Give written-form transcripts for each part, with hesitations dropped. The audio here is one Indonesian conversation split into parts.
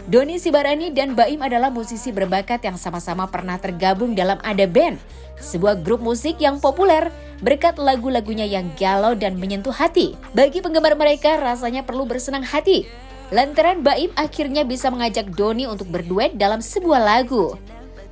Doni Sibarani dan Baim adalah musisi berbakat yang sama-sama pernah tergabung dalam Ada Band, sebuah grup musik yang populer berkat lagu-lagunya yang galau dan menyentuh hati. Bagi penggemar mereka rasanya perlu bersenang hati, lantaran Baim akhirnya bisa mengajak Doni untuk berduet dalam sebuah lagu.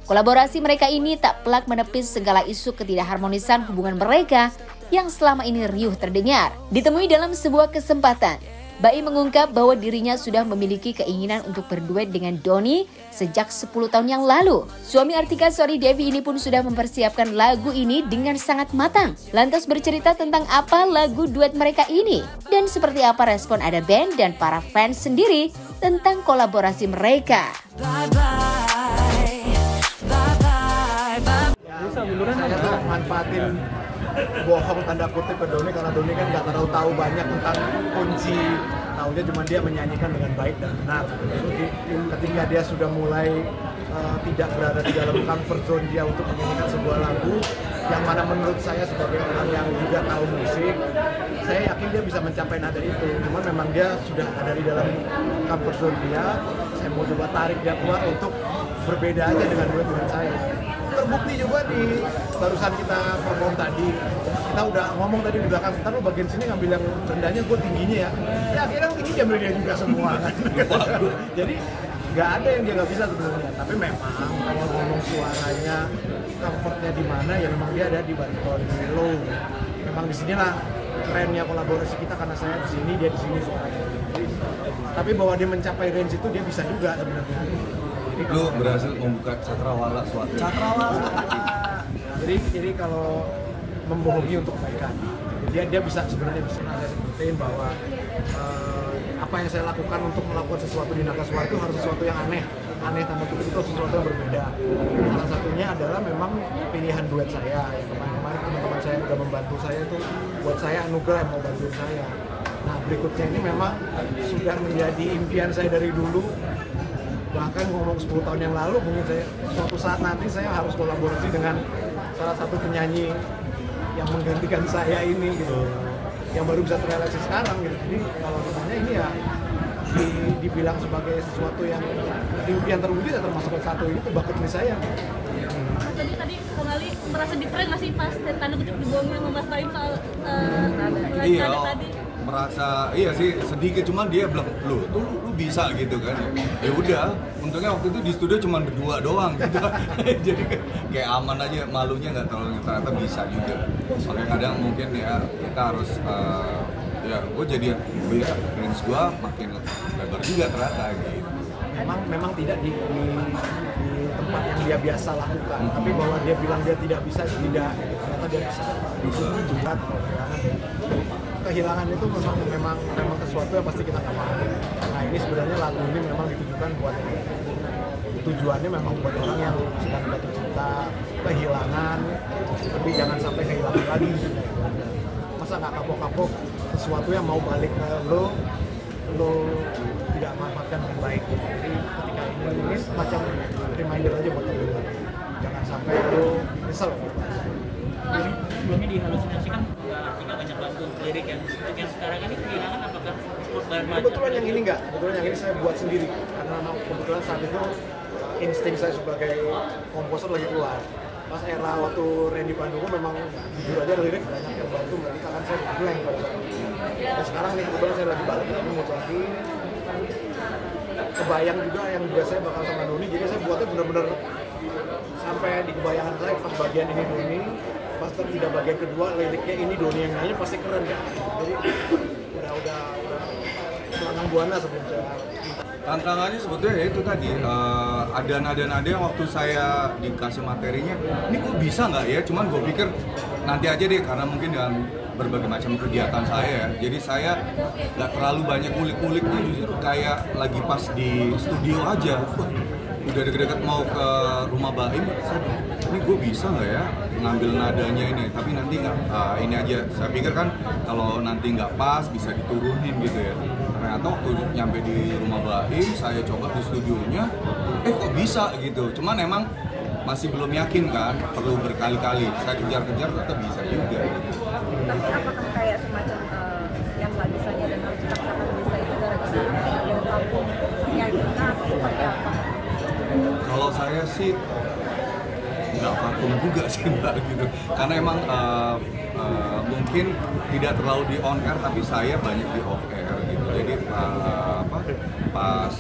Kolaborasi mereka ini tak pelak menepis segala isu ketidakharmonisan hubungan mereka yang selama ini riuh terdengar. Ditemui dalam sebuah kesempatan, Baim mengungkap bahwa dirinya sudah memiliki keinginan untuk berduet dengan Doni sejak 10 tahun yang lalu. Suami Artika Sari Devi ini pun sudah mempersiapkan lagu ini dengan sangat matang. Lantas bercerita tentang apa lagu duet mereka ini dan seperti apa respon Ada Band dan para fans sendiri tentang kolaborasi mereka. Saya manfaatin bohong tanda kutip ke Doni karena Doni kan nggak terlalu tahu banyak tentang kunci, tahunya cuma dia menyanyikan dengan baik dan benar. Jadi ketika dia sudah mulai tidak berada di dalam comfort zone dia untuk menyanyikan sebuah lagu yang mana menurut saya sebagai orang yang juga tahu musik, saya yakin dia bisa mencapai nada itu. Cuman memang dia sudah ada di dalam comfort zone dia. Saya mau coba tarik dia keluar untuk berbeda aja dengan duet dengan saya. Terbukti juga di barusan kita perform tadi, kita udah ngomong tadi di belakang, ntar lo bagian sini ngambil yang rendahnya, gue tingginya ya akhirnya tinggi diambil dia juga semua kan. Jadi nggak ada yang dia nggak bisa sebenarnya, tapi memang kalau ngomong suaranya comfortnya di mana ya memang dia ada di bariton, di low. Memang disinilah kerennya kolaborasi kita karena saya di sini, dia di sini suaranya. Tapi bahwa dia mencapai range itu dia bisa juga sebenarnya. Lu berhasil membuka cakrawala suara. Jadi kalau membohongi untuk kebaikan, dia bisa sebenarnya bisa sebutin bahwa apa yang saya lakukan untuk melakukan sesuatu di Naga Suara itu harus sesuatu yang aneh tanda kutip itu sesuatu yang berbeda. Salah satunya adalah memang pilihan duet saya yang kemarin teman-teman saya udah membantu saya itu buat saya anugerah yang mau bantuin saya. Nah berikutnya ini memang sudah menjadi impian saya dari dulu. Bahkan ngomong 10 tahun yang lalu mungkin saya suatu saat nanti saya harus kolaborasi dengan salah satu penyanyi yang menggantikan saya ini gitu, yang baru bisa terrealisasi sekarang gitu. Jadi kalau misalnya ini ya dibilang sebagai sesuatu yang impian terwujud ya termasuk satu itu bucket list saya. Tadi Bang Ali merasa di-prank nggak sih pas tanda kutip dibohongin sama Mas Baim soal nada tadi? Merasa iya sih sedikit, cuman dia bilang lu bisa gitu kan. Ya udah, untungnya waktu itu di studio cuma berdua doang gitu. Jadi kayak aman aja, malunya nggak terlalu, ternyata bisa juga. Makanya kadang mungkin ya kita harus ya gue jadi range gue makin lebar juga ternyata gitu. Memang tidak di tempat yang dia biasa lakukan, tapi bahwa dia bilang dia tidak bisa, tidak gitu. Ternyata dia bisa. Juga kehilangan itu memang sesuatu yang pasti kita nggak mau. Nah ini sebenarnya lagu ini memang ditujukan buat tujuannya memang buat orang yang sedang jatuh cinta, kehilangan, tapi jangan sampai kehilangan lagi. Masa nggak kapok-kapok sesuatu yang mau balik ke lo tidak manfaatkan dengan baik. Jadi ketika ini semacam reminder aja buat lo, jangan sampai lo nyesel. Jadi sebelumnya dihalusinasi kan Artika banyak bantu lirik yang untuk yang sekarang ini kehilangan apakah bahan bahan? Kebetulan yang ini saya buat sendiri karena kebetulan saat itu insting saya sebagai komposer lagi keluar. Pas era waktu Randy Pandugo memang jujur aja lirik banyak yang bantu, berarti kan saya blank pada saat itu. Dan sekarang nih kebetulan saya lagi balik mood lagi, kebayang juga yang juga saya bakal sama Doni, jadi saya buatnya benar-benar sampai di kebayangan saya pas bagian ini Doni, pas tidak bagian kedua liriknya ini Doni yang nyanyi pasti keren kan. Jadi udah melangkah buana sebelum saya. Tantangannya sebetulnya ya itu tadi, ada nada-nada yang waktu saya dikasih materinya, ini kok bisa nggak ya? Cuman gue pikir nanti aja deh, karena mungkin dengan berbagai macam kegiatan saya ya, jadi saya nggak terlalu banyak kulik-kuliknya, justru kayak lagi pas di studio aja. Udah deket-deket mau ke rumah Baim, saya ini gue bisa nggak ya ngambil nadanya ini, tapi nanti nggak, ini aja, saya pikir kan kalau nanti nggak pas bisa diturunin gitu ya. Ternyata waktu nyampe di rumah Baim, saya coba di studionya, kok bisa gitu, cuman emang masih belum yakin kan, perlu berkali-kali, saya kejar-kejar tetap bisa juga gitu. Tapi apakah kayak semacam yang nggak bisanya dan harus dipaksakan bisa itu gara-gara dari kampung nyanyi seperti apa? Kalau saya sih nggak vakum juga sih Mbak gitu, karena emang mungkin tidak terlalu di on air tapi saya banyak di off air gitu. Jadi pas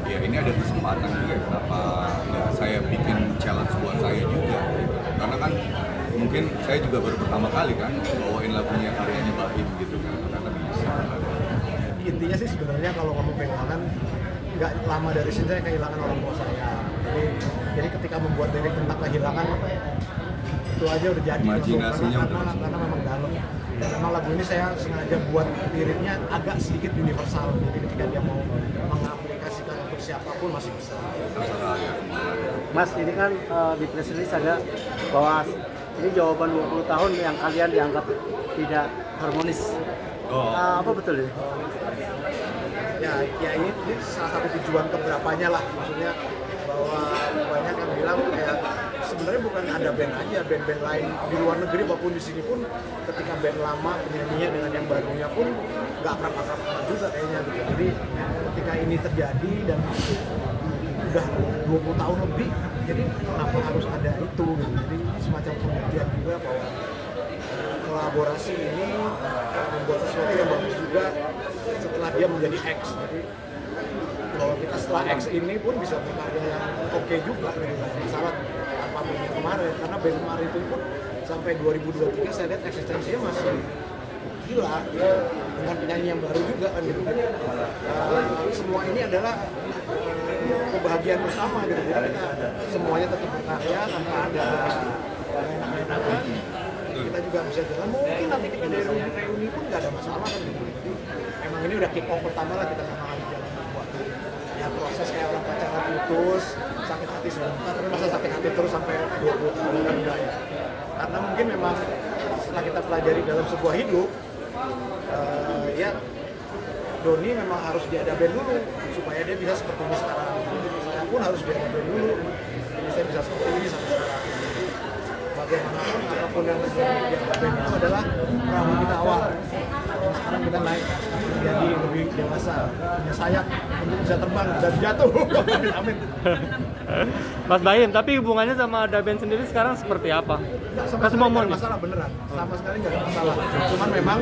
ya ini ada kesempatan juga, kenapa nggak saya bikin challenge buat saya juga gitu. Karena kan mungkin saya juga baru pertama kali kan bawain lagunya karyanya Baim gitu kan, ternyata bisa. Intinya sih sebenarnya kalau ngomong kehilangan, nggak lama dari sini saya kehilangan orang tua saya. Jadi ketika membuat lirik tentang kehilangan itu aja udah jadi. Imajinasinya karena memang dalam. Dan memang lagu ini saya sengaja buat liriknya agak sedikit universal. Jadi ketika dia mau mengaplikasikan untuk siapapun masih bisa. Mas, ini kan di press release ada bahwa ini jawaban 20 tahun yang kalian dianggap tidak harmonis. Apa betul ini? Ya ini salah satu tujuan keberapanya lah, maksudnya bahwa banyak yang bilang kayak sebenarnya bukan ada band aja, band-band lain di luar negeri maupun di sini pun ketika band lama penyanyinya dengan yang barunya pun nggak akrab-akrab juga kayaknya gitu. Jadi ketika ini terjadi dan udah 20 tahun lebih, jadi kenapa harus ada itu gitu. Jadi semacam pembuktian juga bahwa kolaborasi ini membuat sesuatu yang bagus juga setelah dia menjadi X. Jadi kalau kita setelah X ini pun bisa berkarya yang oke juga, nggak masalah apa bandnya kemarin, karena band kemarin itu pun sampai 2023 saya lihat eksistensinya masih gila ya, dengan penyanyi yang baru juga kan gitu. Semua ini adalah kebahagiaan bersama gitu. Jadi kita semuanya tetap berkarya tanpa ada enak-enakan. Kita juga bisa jalan, mungkin nanti kita dari reuni pun nggak ada masalah kan gitu. Jadi emang ini udah kick off pertama lah, kita memang harus jalan buat ya proses kayak orang pacaran putus, sakit hati sebentar, tapi masa sakit hati terus sampai 20 tahun kan enggak ya. Karena mungkin memang setelah kita pelajari dalam sebuah hidup, ya Doni memang harus diadain dulu supaya dia bisa seperti ini sekarang. Saya pun harus diadain dulu, jadi saya bisa seperti ini sampai sekarang. Bagaimanapun apapun yang terjadi di band itu adalah perahu kita awal. Sekarang kita naik menjadi lebih dewasa, punya sayap untuk bisa terbang dan jatuh. Amin. Mas Baim, tapi hubungannya sama ada band sendiri sekarang seperti apa? Sama sekali nggak ada masalah beneran, sama sekali nggak ada masalah. Cuman memang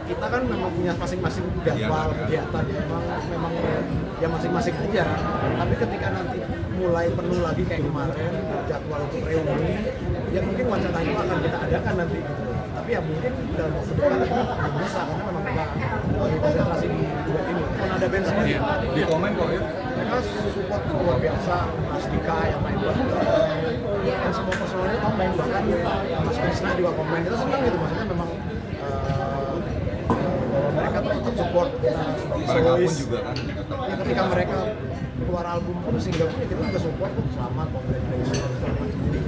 kita kan memang punya masing-masing jadwal kegiatan, memang ya masing-masing aja. Tapi ketika nanti mulai penuh lagi kayak kemarin jadwal untuk reuni, ya mungkin wacana itu akan kita adakan nanti gitu. Tapi ya mungkin dalam waktu dekat belum bisa, karena memang kita lagi konsentrasi di duet ini. Kan ada band sendiri di komen kok ya, mereka support luar biasa. Mas Dika yang main bass, yang semua personelnya mau main, bahkan Mas Krisna juga komen. Kita senang gitu, maksudnya memang mereka tetap support kita sebagai mereka pun solois juga kan ya, ketika mereka keluar album pun single pun ya kita juga support kok, selamat, congratulations. Jadi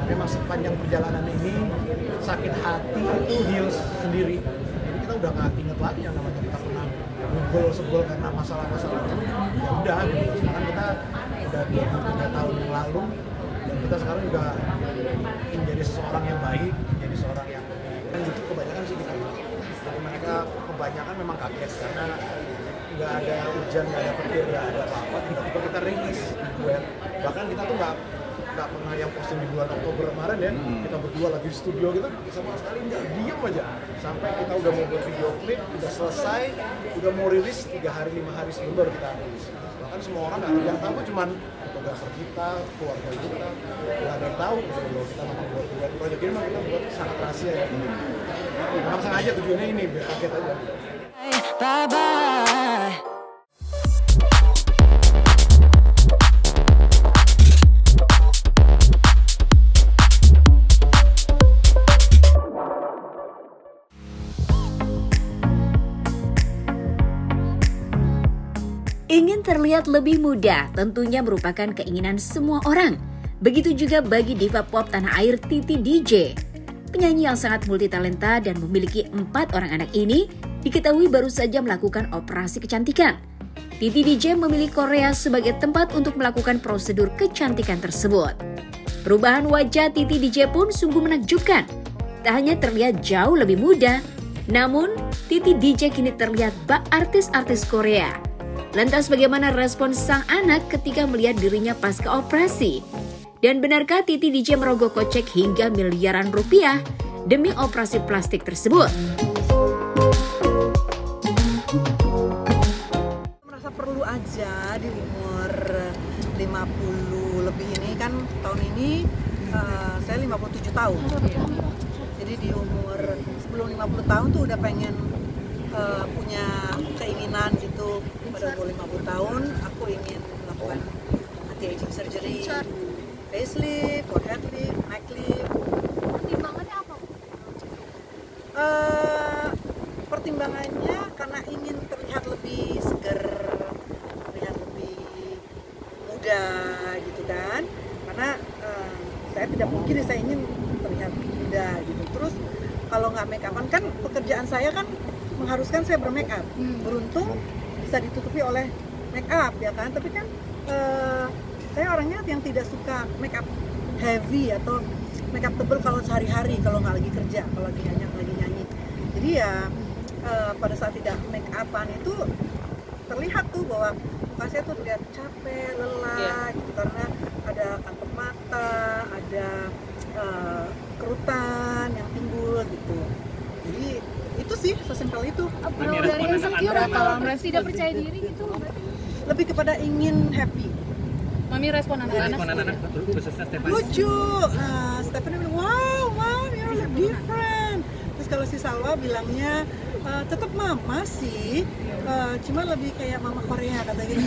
memang sepanjang perjalanan ini sakit hati itu heals sendiri, jadi kita udah nggak inget lagi yang namanya kita pernah sebel karena masalah-masalah itu. Ya udah gitu, sekarang kita udah 23 tahun yang lalu dan kita sekarang juga menjadi seseorang yang baik, menjadi seorang yang kan gitu kebanyakan sih kita. Jadi mereka kebanyakan memang kaget karena nggak ada hujan, nggak ada petir, nggak ada apa-apa, tiba-tiba kita rilis duet. Bahkan kita tuh nggak pernah yang posting di bulan Oktober kemarin ya, kita berdua lagi di studio gitu, sama sekali nggak diem aja sampai kita udah mau buat video klip, udah selesai, udah mau rilis 3 hari 5 hari sebelum baru kita rilis. Bahkan semua orang yang tahu cuman fotografer kita, keluarga kita, nggak ada yang tahu kalau kita memang buat proyek ini, kita buat sangat rahasia ya. Memang sengaja tujuannya ini biar kaget aja. Bye bye. Ingin terlihat lebih muda tentunya merupakan keinginan semua orang. Begitu juga bagi diva pop tanah air Titi DJ. Penyanyi yang sangat multitalenta dan memiliki 4 orang anak ini diketahui baru saja melakukan operasi kecantikan. Titi DJ memilih Korea sebagai tempat untuk melakukan prosedur kecantikan tersebut. Perubahan wajah Titi DJ pun sungguh menakjubkan. Tak hanya terlihat jauh lebih muda, namun Titi DJ kini terlihat bak artis-artis Korea. Lantas bagaimana respon sang anak ketika melihat dirinya pasca operasi? Dan benarkah Titi DJ merogoh kocek hingga miliaran rupiah demi operasi plastik tersebut? Merasa perlu aja di umur 50 lebih ini kan, tahun ini saya 57 tahun. Jadi di umur sebelum 50 tahun tuh udah pengen punya keinginan gitu. Pada umur 50 tahun aku ingin melakukan anti-aging surgery, facelift, forehead lift, neck lift. Pertimbangannya apa? Pertimbangannya karena ingin terlihat lebih seger, terlihat lebih muda gitu kan. Karena saya tidak mungkin saya ingin terlihat muda gitu. Terus kalau nggak make upan kan pekerjaan saya kan mengharuskan saya bermake up. Beruntung bisa ditutupi oleh make up ya kan. Tapi kan saya orangnya yang tidak suka make up heavy atau make up tebal kalau sehari-hari, kalau nggak lagi kerja, kalau lagi nyanyi. Jadi ya pada saat tidak make upan itu terlihat tuh bahwa muka saya tuh terlihat capek, lelah gitu, karena ada kantong mata, ada kerutan yang timbul gitu. Jadi itu sih sesimpel itu. Berawal dari insecure atau tidak percaya diri gitu? Lebih kepada ingin happy. Mami respon anak-anak khususnya Stefan. Lucu. Nah, Stephanie bilang, wow, you're so different. Terus kalau si Salwa bilangnya tetap mama sih, cuma lebih kayak mama Korea kata gitu.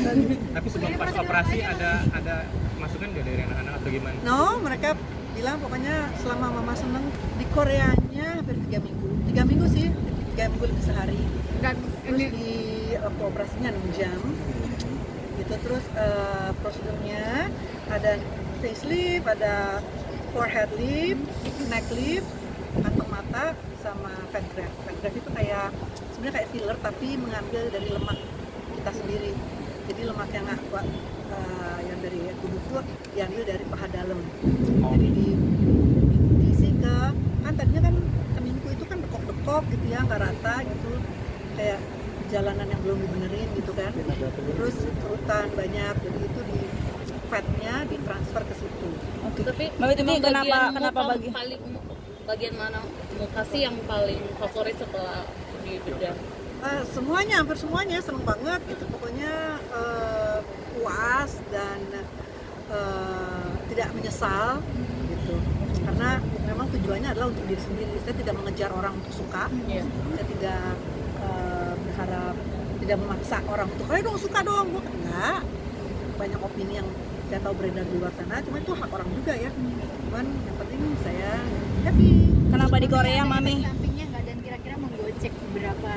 Tapi sebelum pas operasi ada masukan nggak dari anak-anak atau gimana? No, mereka bilang pokoknya selama mama seneng di Koreanya hampir 3 minggu. 3 minggu sih, 3 minggu lebih sehari. dan Terus di waktu operasinya 6 jam gitu. Terus prosedurnya ada facelift, ada forehead lift, neck lift, kantong mata, sama fat graft. Fat graft itu sebenarnya kayak filler tapi mengambil dari lemak kita sendiri. Jadi lemak yang nggak kuat, yang dari tubuh itu diambil dari paha dalam. Jadi diisi ke, kan tadinya kan kemingku itu kan dekok-dekok gitu ya, nggak rata gitu, kayak jalanan yang belum dibenerin gitu kan. Terus kerutan banyak, jadi itu di fatnya ditransfer ke situ. tapi bagian mana muka sih yang paling favorit setelah di bedah? Semuanya, hampir semuanya seneng banget gitu, pokoknya puas dan tidak menyesal gitu, karena memang tujuannya adalah untuk diri sendiri. Saya tidak mengejar orang untuk suka, saya tidak berharap, tidak memaksa orang untuk ayo dong suka dong, enggak. Banyak opini yang saya tahu beredar di luar sana, cuma itu hak orang juga ya. Cuman yang penting saya happy. Kenapa di Korea, Mami? Sampingnya nggak, dan kira-kira menggocek berapa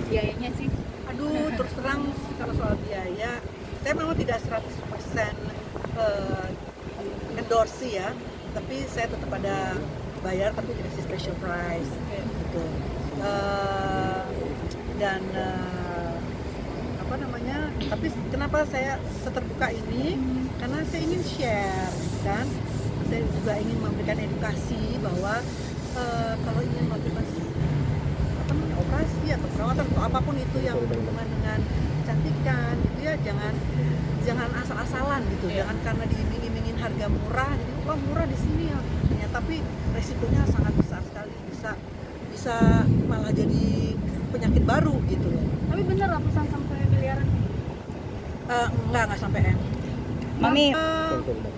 biayanya sih? Aduh, terus terang kalau soal biaya, saya memang tidak 100% endorse ya, tapi saya tetap ada bayar, tapi dikasih special price gitu. Dan apa namanya? Tapi kenapa saya seterbuka ini? Karena saya ingin share, kan? Saya juga ingin memberikan edukasi bahwa kalau ingin melakukan operasi atau perawatan atau apapun itu yang berhubungan dengan kecantikan gitu ya, jangan asal-asalan gitu, jangan karena diiming-imingin harga murah, jadi wah murah di sini ya, tapi resikonya sangat besar sekali, bisa malah jadi penyakit baru gitu loh. Tapi bener ratusan sampai miliaran? Nggak sampai M. Mami,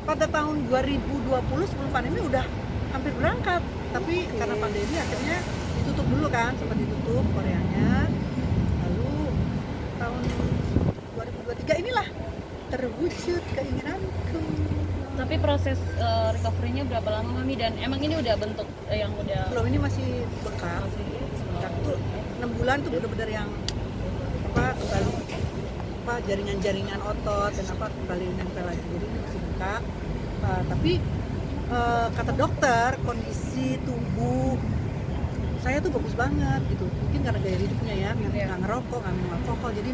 pada tahun 2020 sebelum pandemi udah hampir berangkat, tapi karena pandemi akhirnya ditutup dulu kan, sempat ditutup Koreanya. Lalu tahun 2023 inilah terwujud keinginanku. Tapi proses recovery-nya berapa lama, Mami? Dan emang ini udah bentuk yang udah... Belum, ini masih bengkak. Bengkak tuh 6 bulan tuh bener-bener yang kembali jaringan-jaringan otot dan kembali nempel lagi. Jadi ini masih bengkak. Tapi kata dokter kondisi tubuh saya tuh bagus banget gitu, mungkin karena gaya hidupnya ya, nggak ngerokok, nggak minum alkohol, jadi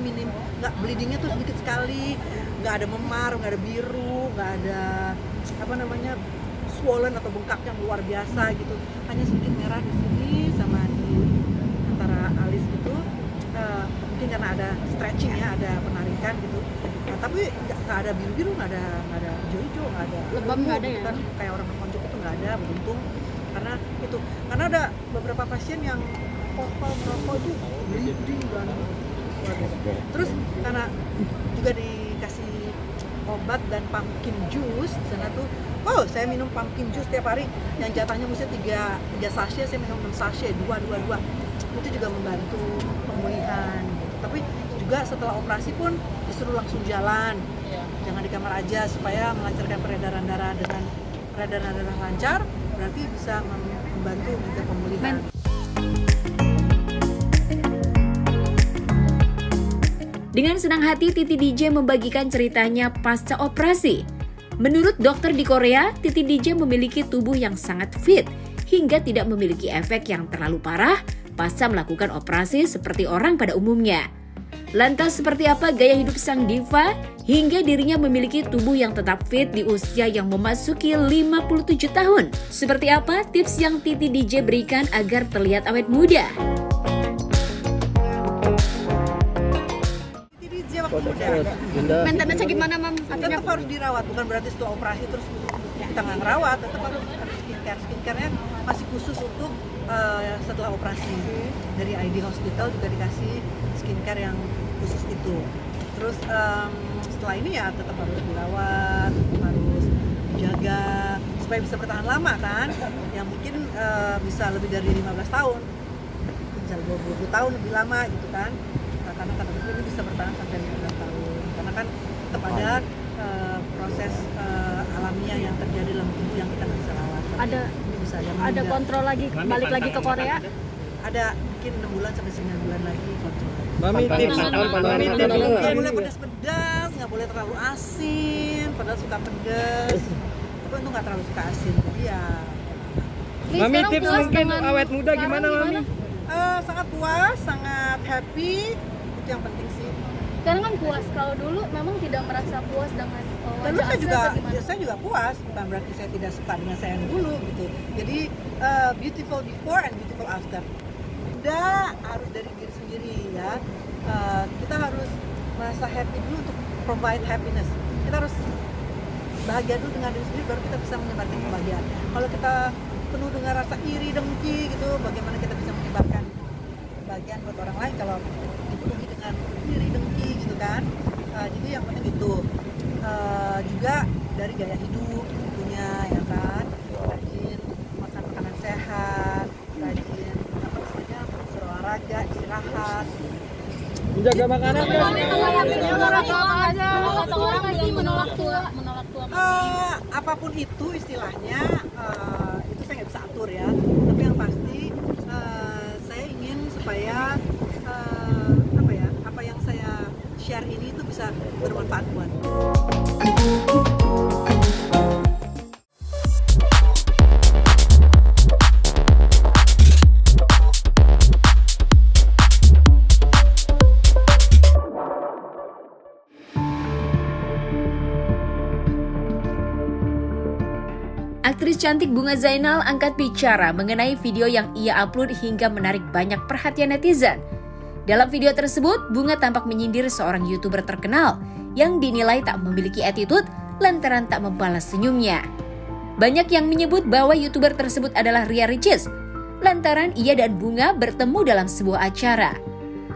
nggak bleedingnya tuh sedikit sekali, nggak ada memar, nggak ada biru, nggak ada swollen atau bengkak yang luar biasa gitu, hanya sedikit merah di sini sama di antara alis gitu. mungkin karena ada stretching ya, ada penarikan gitu. Nah, tapi nggak ada biru-biru, nggak ada hijau-hijau, nggak ada lebam, nggak ada ya? Kan kayak orang menonjok itu nggak ada, beruntung karena ada beberapa pasien yang kopal merokok itu bleeding dan terus karena juga dikasih obat dan pumpkin juice di sana tuh, saya minum pumpkin juice tiap hari yang jatahnya mesti 3 sachet, saya minum 6 sachet, 2 itu juga membantu pemulihan gitu. Tapi juga setelah operasi pun disuruh langsung jalan, jangan di kamar aja supaya melancarkan peredaran darah. Dengan peredaran darah lancar berarti bisa membantu juga pemulihan. Dengan senang hati, Titi DJ membagikan ceritanya pasca operasi. Menurut dokter di Korea, Titi DJ memiliki tubuh yang sangat fit hingga tidak memiliki efek yang terlalu parah pasca melakukan operasi seperti orang pada umumnya. Lantas seperti apa gaya hidup sang diva hingga dirinya memiliki tubuh yang tetap fit di usia yang memasuki 57 tahun? Seperti apa tips yang Titi DJ berikan agar terlihat awet muda? Maintenance gimana, Mam? Tetap harus dirawat, bukan berarti setelah operasi terus kita nggak ngerawat, tetap harus skincare-nya masih khusus untuk setelah operasi. Dari ID Hospital juga dikasih skincare yang khusus itu. Terus setelah ini ya tetap harus dirawat, harus dijaga supaya bisa bertahan lama kan, yang mungkin bisa lebih dari 15 tahun, bisa 20 tahun lebih lama gitu kan. Karena kata-kata ini bisa bertahan sampai 15 tahun karena kan tetap ada proses alamiah yang terjadi dalam tubuh yang kita nggak bisa rawat. Ada kontrol lagi, balik lagi ke Korea? Ada mungkin 6 bulan sampai 9 bulan lagi kontrol. Mami tips Nggak boleh pedas-pedas, nggak boleh terlalu asin, padahal suka pedas. Tapi untuk nggak terlalu suka asin, jadi ya. Mami tips mungkin awet muda gimana, Mami? Sangat puas, sangat happy, itu yang penting sih. Sekarang kan puas, kalau dulu memang tidak merasa puas dengan Lalu saya juga puas, bukan berarti saya tidak suka dengan saya yang dulu gitu. Jadi beautiful before and beautiful after. Udah harus dari diri sendiri ya. Kita harus merasa happy dulu untuk provide happiness. Kita harus bahagia dulu dengan diri sendiri, baru kita bisa menyebarkan kebahagiaan. Kalau kita penuh dengan rasa iri, dengki gitu, bagaimana kita bisa menyebarkan kebahagiaan buat orang lain kalau dipenuhi dengan iri, dengki gitu kan. Jadi yang penting itu juga dari gaya hidup tentunya ya kan, rajin makan makanan sehat, rajin berolahraga, istirahat, menjaga makanan kan? menolak tua. Apapun itu istilahnya, itu saya nggak bisa atur ya. Tapi yang pasti saya ingin supaya apa yang saya share ini itu bisa bermanfaat buat. Aktris cantik Bunga Zainal angkat bicara mengenai video yang ia upload hingga menarik banyak perhatian netizen. Dalam video tersebut, Bunga tampak menyindir seorang YouTuber terkenal yang dinilai tak memiliki attitude lantaran tak membalas senyumnya. Banyak yang menyebut bahwa YouTuber tersebut adalah Ria Ricis, lantaran ia dan Bunga bertemu dalam sebuah acara.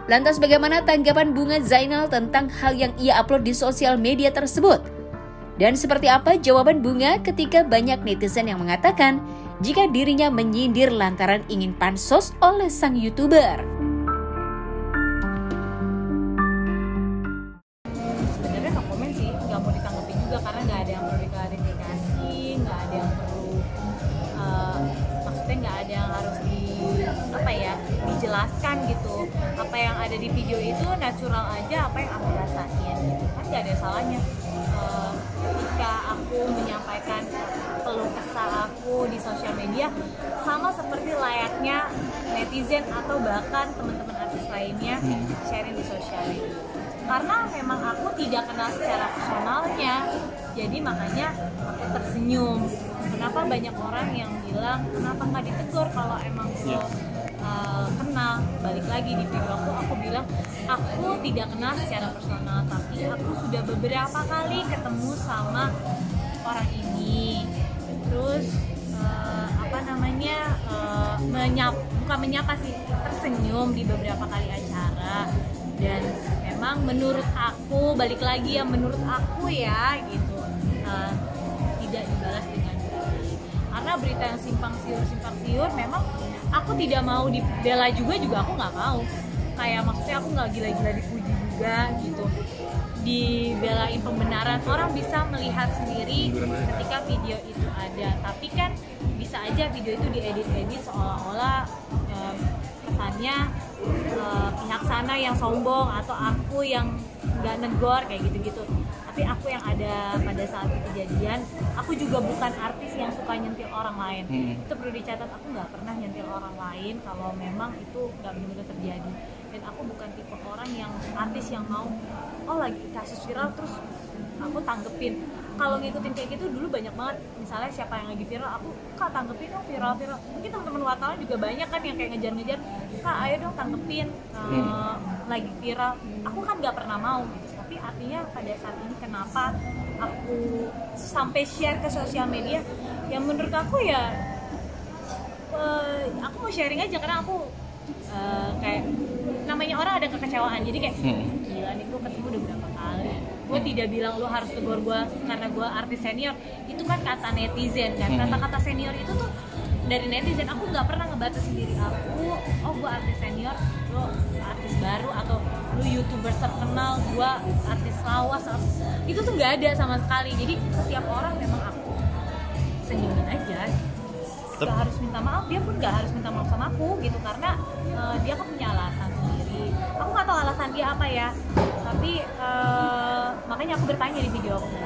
Lantas bagaimana tanggapan Bunga Zainal tentang hal yang ia upload di sosial media tersebut? Dan seperti apa jawaban Bunga ketika banyak netizen yang mengatakan jika dirinya menyindir lantaran ingin pansos oleh sang YouTuber? Sebenarnya no comment sih, nggak mau ditanggapi juga karena nggak ada yang perlu diklarifikasi, nggak ada yang perlu, maksudnya nggak ada yang harus dijelaskan gitu. Apa yang ada di video itu natural aja, apa yang aku rasain gitu kan, nggak ada salahnya. Ketika aku menyampaikan keluh kesah aku di sosial media, sama seperti layaknya netizen atau bahkan teman-teman artis lainnya sharing di sosial media. Karena memang aku tidak kenal secara personalnya, jadi makanya aku tersenyum. Kenapa banyak orang yang bilang kenapa nggak ditegur kalau emang lo kenal. Balik lagi di video aku bilang aku tidak kenal secara personal, tapi aku sudah beberapa kali ketemu sama orang ini. Terus bukan menyapa sih, tersenyum di beberapa kali acara. Dan memang menurut aku, balik lagi ya, menurut aku ya gitu, tidak dibalas dengan baik. Karena berita yang simpang siur memang aku tidak mau dibela juga aku nggak mau. Kayak maksudnya aku nggak gila-gila dipuji juga gitu, dibelain pembenaran. Orang bisa melihat sendiri ketika video itu ada, tapi kan bisa aja video itu diedit seolah-olah kesannya pihak sana yang sombong atau aku yang nggak negor kayak gitu-gitu. Tapi aku yang ada pada saat kejadian, aku juga bukan artis yang suka nyentil orang lain. Itu perlu dicatat, aku nggak pernah nyentil orang lain kalau memang itu nggak benar-benar terjadi. Dan aku bukan tipe orang yang artis yang mau lagi kasus viral terus aku tanggepin. Kalau ngikutin kayak gitu dulu banyak banget, misalnya siapa yang lagi viral, aku Kak tanggepin dong viral. Mungkin teman-teman wartawan juga banyak kan yang kayak ngejar-ngejar, Kak ayo dong tanggepin lagi viral. Aku kan nggak pernah mau gitu. Tapi artinya pada saat ini kenapa aku sampai share ke sosial media, yang menurut aku ya aku mau sharing aja karena aku kayak namanya orang ada kekecewaan, jadi kayak gila nih gue ketemu udah berapa kali. Gue tidak bilang lo harus tegur gue karena gue artis senior, itu kan kata netizen kan. Kata-kata senior itu tuh dari netizen. Aku nggak pernah ngebatasin diri aku, gue artis senior, lo artis baru, atau lo youtuber terkenal, gue artis lawas. Itu tuh nggak ada sama sekali. Jadi setiap orang memang aku senyumin aja. Gak harus minta maaf, dia pun gak harus minta maaf sama aku gitu, karena dia kan punya alasan sendiri. Aku gak tahu alasan dia apa ya, tapi makanya aku bertanya di video aku,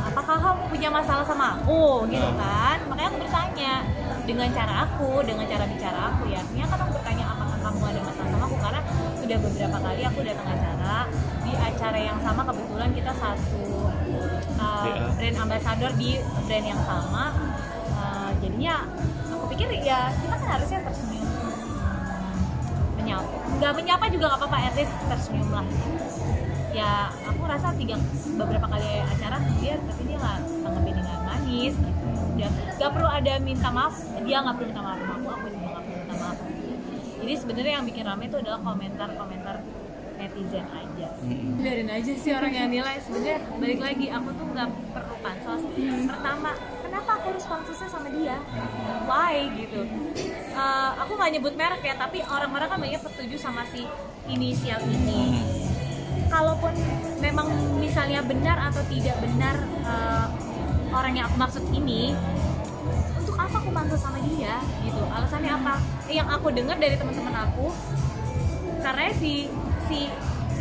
apakah kamu punya masalah sama aku gitu kan. Makanya aku bertanya dengan cara bicara aku ya. Artinya kan aku bertanya apakah kamu ada masalah sama aku, karena sudah beberapa kali aku datang acara, di acara yang sama kebetulan kita satu brand ambassador di brand yang sama. Jadinya aku pikir ya kita kan harusnya tersenyum, nggak menyapa juga nggak apa-apa, at least tersenyum lah. Ya aku rasa beberapa kali acara dia nggak tanggepin dengan manis gitu. Dia nggak perlu ada minta maaf, dia nggak perlu minta maaf sama aku juga nggak perlu minta maaf. Jadi sebenarnya yang bikin rame itu adalah komentar netizen aja. Biarin aja sih orang yang nilai. Sebenarnya balik lagi, aku tuh nggak perlu pansos. Pertama, kenapa aku harus pansosnya sama dia? Why gitu? Aku nggak nyebut merek ya, tapi orang-orang kan banyak setuju sama si inisial ini. Kalaupun memang misalnya benar atau tidak benar orang yang aku maksud ini, untuk apa aku pansos sama dia gitu? Alasannya apa? Yang aku dengar dari teman-teman aku, karena si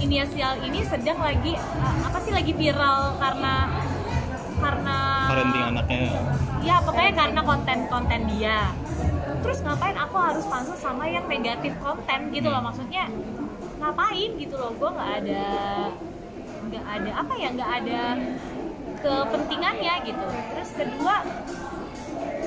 inisial ini sedang lagi lagi viral karena parenting anaknya. Ya pokoknya karena konten dia. Terus ngapain aku harus pansos sama yang negatif konten gitu loh, maksudnya ngapain gitu loh. Gue nggak ada kepentingannya gitu. Terus kedua,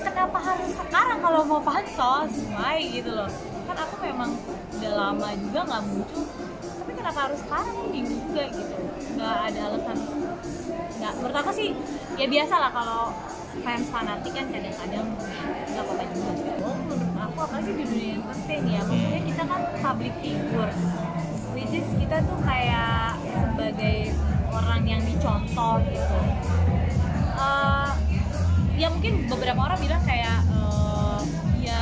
kenapa harus sekarang kalau mau pansos? Why gitu loh. Kan aku memang udah lama juga nggak muncul, tapi kenapa harus sekarang? Bingung juga gitu. Nggak ada alasan. Nggak, menurut aku sih ya biasa lah, kalau fans fanatik kan kadang-kadang nggak apa-apa juga. Menurut aku apalagi di dunia entertain ya, maksudnya kita kan public figure, which is kita tuh kayak sebagai orang yang dicontoh gitu. Ya mungkin beberapa orang bilang kayak ya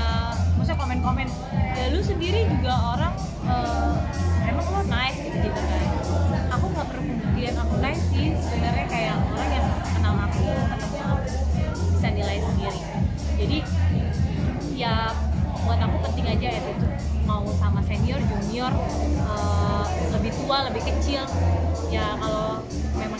maksudnya komen-komen ya lu sendiri juga orang emang lo nice gitu kan. Aku nggak perlu pembuktian aku nice sih sebenarnya, kayak orang yang kenal aku, ketemu aku bisa nilai sendiri. Jadi ya buat aku penting aja ya itu, mau sama senior, junior, lebih tua, lebih kecil ya, kalau memang